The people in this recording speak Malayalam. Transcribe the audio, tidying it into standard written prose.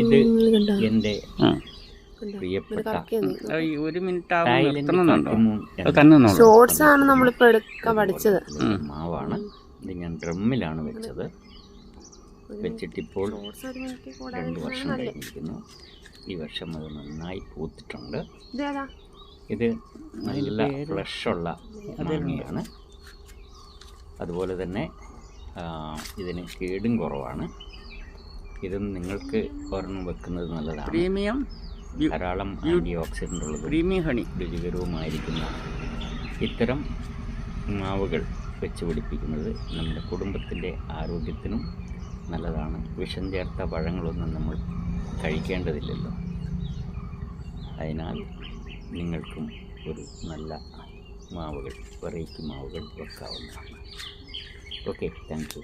ഇത് എൻ്റെ പ്രിയപ്പെട്ട ഒരു മിനിറ്റ് ഷോർട്സ് ആണ് നമ്മളിപ്പോൾ എടുക്കാൻ പഠിച്ചത്. മാവാണ്. ഇത് ഞാൻ ഡ്രമ്മിലാണ് വെച്ചത്. വെച്ചിട്ടിപ്പോൾ 2 വർഷം കഴിഞ്ഞിരിക്കുന്നു. ഈ വർഷം അത് നന്നായി പൂത്തിട്ടുണ്ട്. ഇത് നല്ല ഫ്ലഷുള്ള മാങ്ങയാണ്. അതുപോലെ തന്നെ ഇതിന് കേടും കുറവാണ്. ഇത് നിങ്ങൾക്ക് ഒരെണ്ണം വെക്കുന്നത് നല്ലതാണ്. പ്രീമിയം ധാരാളം ആൻറ്റി ഓക്സിഡൻ്റ് ഉള്ളതും പ്രീമിയം ഹണി രുചികരവുമായിരിക്കുന്ന ഇത്തരം മാവുകൾ വെച്ച് പിടിപ്പിക്കുന്നത് നമ്മുടെ കുടുംബത്തിൻ്റെ ആരോഗ്യത്തിനും നല്ലതാണ്. വിഷം ചേർത്ത പഴങ്ങളൊന്നും നമ്മൾ കഴിക്കേണ്ടതില്ലല്ലോ. അതിനാൽ നിങ്ങൾക്കും ഒരു നല്ല മാവുകൾ, വെറൈറ്റി മാവുകൾ വെക്കാവുന്നതാണ്. Okay, thank U.